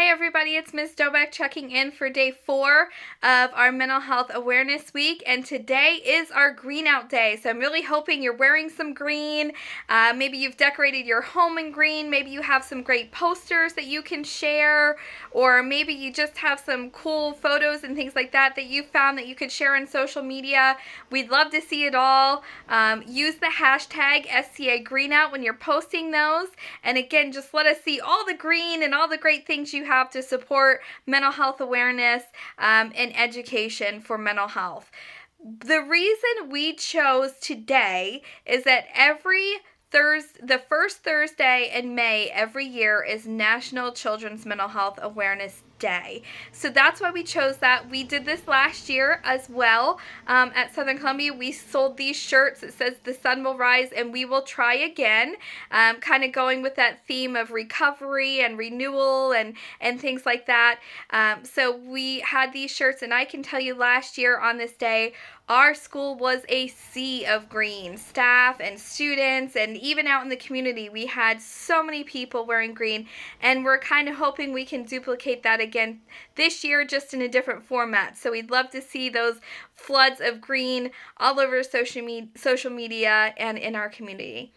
Hey everybody, it's Ms. Dobek checking in for day 4 of our Mental Health Awareness Week, and today is our Green Out Day. So I'm really hoping you're wearing some green. Maybe you've decorated your home in green. Maybe you have some great posters that you can share, or maybe you just have some cool photos and things like that you found that you could share on social media. We'd love to see it all. Use the hashtag SCA GreenOut when you're posting those, and again, just let us see all the green and all the great things you have to support mental health awareness and education for mental health. The reason we chose today is that the first Thursday in May every year is National Children's Mental Health Awareness Day. So that's why we chose that. We did this last year as well at Southern Columbia. We sold these shirts. It says the sun will rise and we will try again, kind of going with that theme of recovery and renewal and things like that. So we had these shirts, and I can tell you last year on this day, our school was a sea of green. Staff and students, and even out in the community, we had so many people wearing green, and we're kind of hoping we can duplicate that again this year, just in a different format. So we'd love to see those floods of green all over social media and in our community.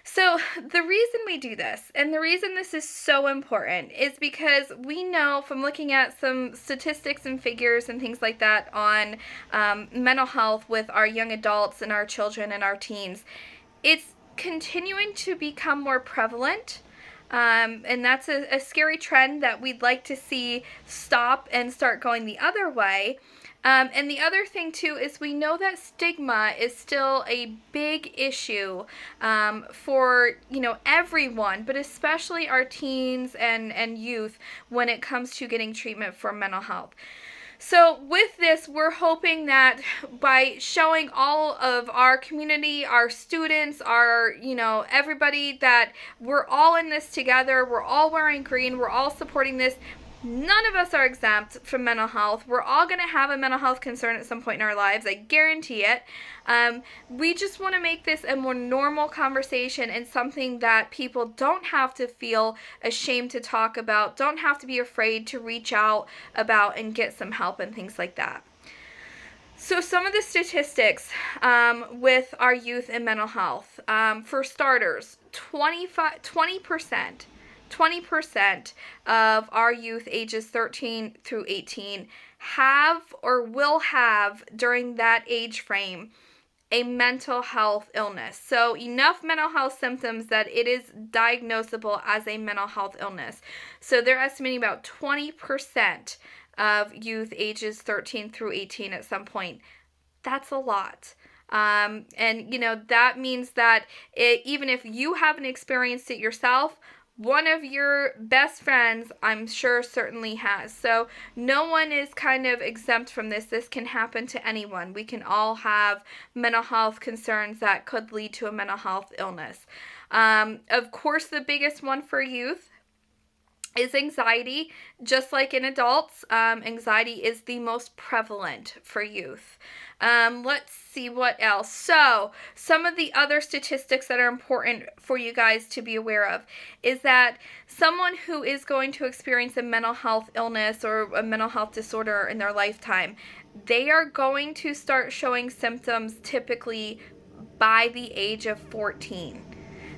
So the reason we do this, and the reason this is so important, is because we know from looking at some statistics and figures and things like that on mental health with our young adults and our children and our teens, it's continuing to become more prevalent. And that's a scary trend that we'd like to see stop and start going the other way. And the other thing, too, is we know that stigma is still a big issue for, everyone, but especially our teens and youth when it comes to getting treatment for mental health. So with this, we're hoping that by showing all of our community, our students, everybody, that we're all in this together, we're all wearing green, we're all supporting this. None of us are exempt from mental health. We're all going to have a mental health concern at some point in our lives. I guarantee it. We just want to make this a more normal conversation and something that people don't have to feel ashamed to talk about, don't have to be afraid to reach out about and get some help and things like that. So some of the statistics with our youth and mental health. For starters, 20% of our youth ages 13 through 18 have or will have during that age frame a mental health illness. So enough mental health symptoms that it is diagnosable as a mental health illness. So they're estimating about 20% of youth ages 13 through 18 at some point. That's a lot. And that means that even if you haven't experienced it yourself, one of your best friends, I'm sure, certainly has. So no one is kind of exempt from this. This can happen to anyone. We can all have mental health concerns that could lead to a mental health illness. Of course, the biggest one for youth is anxiety. Just like in adults, anxiety is the most prevalent for youth. Let's see what else. So some of the other statistics that are important for you guys to be aware of is that someone who is going to experience a mental health illness or a mental health disorder in their lifetime, they are going to start showing symptoms typically by the age of 14.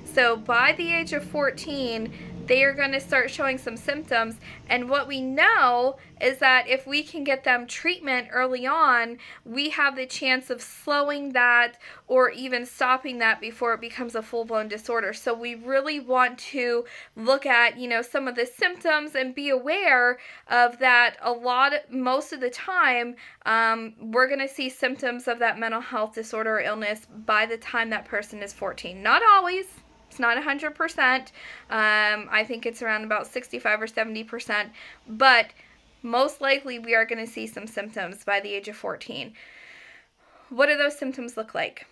So by the age of 14, they are going to start showing some symptoms, and what we know is that if we can get them treatment early on, we have the chance of slowing that or even stopping that before it becomes a full-blown disorder. So we really want to look at, some of the symptoms and be aware of that. Most of the time, we're going to see symptoms of that mental health disorder or illness by the time that person is 14. Not always. It's not 100%. I think it's around about 65 or 70%. But most likely we are going to see some symptoms by the age of 14. What do those symptoms look like?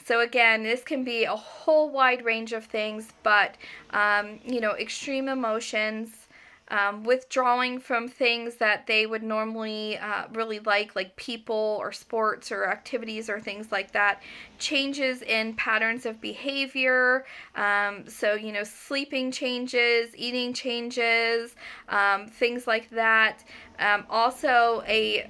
So again, this can be a whole wide range of things, but, extreme emotions, withdrawing from things that they would normally really like people or sports or activities or things like that, changes in patterns of behavior, so, sleeping changes, eating changes, things like that. Also, a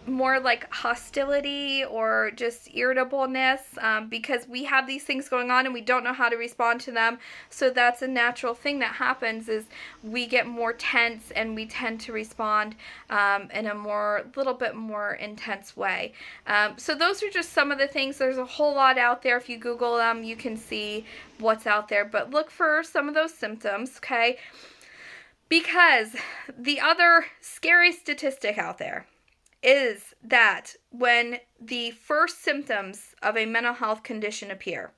more like hostility or just irritableness, because we have these things going on and we don't know how to respond to them. So that's a natural thing that happens, is we get more tense and we tend to respond in a little bit more intense way. So those are just some of the things. There's a whole lot out there. If you Google them, you can see what's out there. But look for some of those symptoms, okay? Because the other scary statistic out there is that when the first symptoms of a mental health condition appear,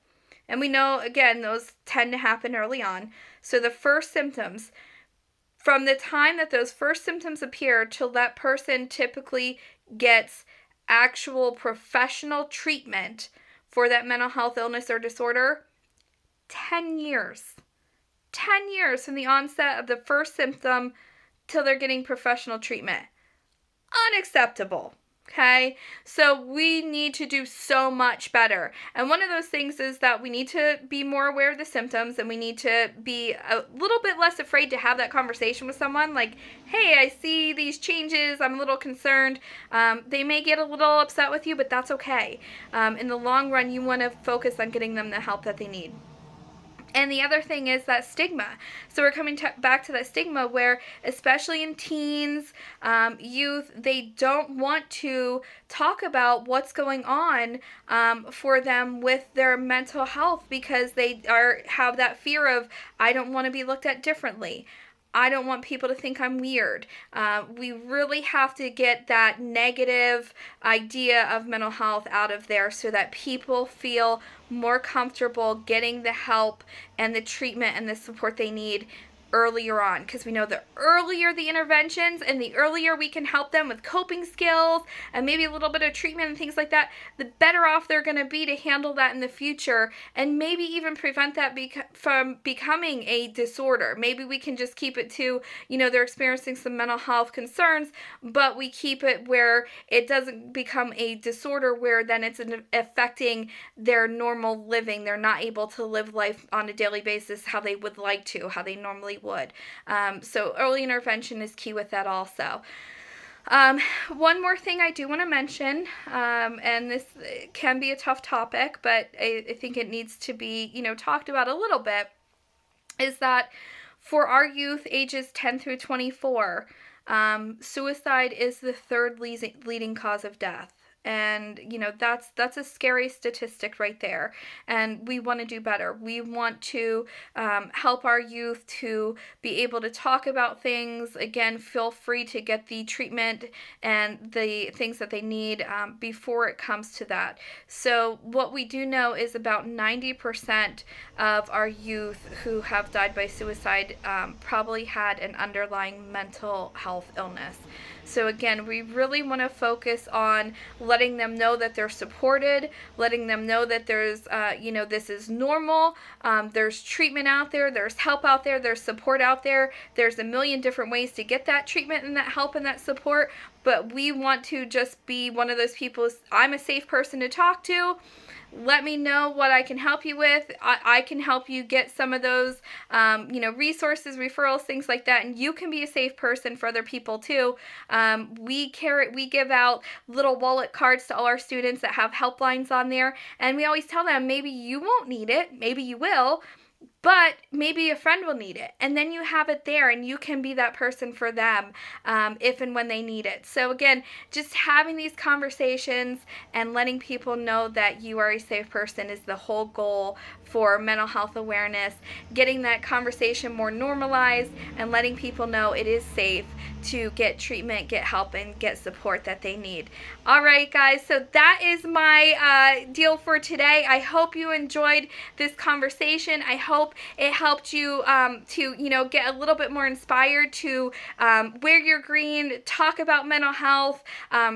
and we know, again, those tend to happen early on. So the first symptoms, from the time that those first symptoms appear till that person typically gets actual professional treatment for that mental health illness or disorder, 10 years. 10 years from the onset of the first symptom till they're getting professional treatment. Unacceptable. Okay, so we need to do so much better. And one of those things is that we need to be more aware of the symptoms, and we need to be a little bit less afraid to have that conversation with someone. Like, hey, I see these changes. I'm a little concerned. They may get a little upset with you, but that's okay. In the long run, you want to focus on getting them the help that they need. And the other thing is that stigma. So we're coming back to that stigma where, especially in teens, youth, they don't want to talk about what's going on for them with their mental health, because they have that fear of, I don't want to be looked at differently. I don't want people to think I'm weird. We really have to get that negative idea of mental health out of there so that people feel more comfortable getting the help and the treatment and the support they need earlier on, because we know the earlier the interventions and the earlier we can help them with coping skills and maybe a little bit of treatment and things like that, the better off they're going to be to handle that in the future, and maybe even prevent that from becoming a disorder. Maybe we can just keep it to, they're experiencing some mental health concerns, but we keep it where it doesn't become a disorder where then it's affecting their normal living. They're not able to live life on a daily basis how they would like to, how they normally would. So early intervention is key with that also. One more thing I do want to mention, and this can be a tough topic, but I think it needs to be, talked about a little bit, is that for our youth ages 10 through 24, suicide is the third leading cause of death. And, that's a scary statistic right there. And we want to do better. We want to help our youth to be able to talk about things. Again, feel free to get the treatment and the things that they need before it comes to that. So what we do know is about 90% of our youth who have died by suicide probably had an underlying mental health illness. So again, we really want to focus on letting them know that they're supported, letting them know that there's, this is normal, there's treatment out there, there's help out there, there's support out there, there's a million different ways to get that treatment and that help and that support, but we want to just be one of those people, I'm a safe person to talk to. Let me know what I can help you with. I can help you get some of those, resources, referrals, things like that. And you can be a safe person for other people too. We give out little wallet cards to all our students that have helplines on there. And we always tell them, maybe you won't need it. Maybe you will. But maybe a friend will need it, and then you have it there, and you can be that person for them if and when they need it. So again, just having these conversations and letting people know that you are a safe person is the whole goal for mental health awareness, getting that conversation more normalized and letting people know it is safe to get treatment, get help, and get support that they need. All right, guys, so that is my deal for today. I hope you enjoyed this conversation. I hope it helped you to, get a little bit more inspired to wear your green, talk about mental health,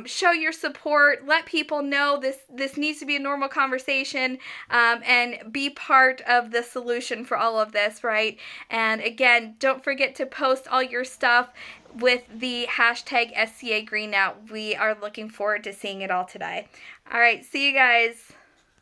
show your support, let people know this needs to be a normal conversation, and be part of the solution for all of this, right? And again, don't forget to post all your stuff with the hashtag SCA Green Out. We are looking forward to seeing it all today. All right, see you guys.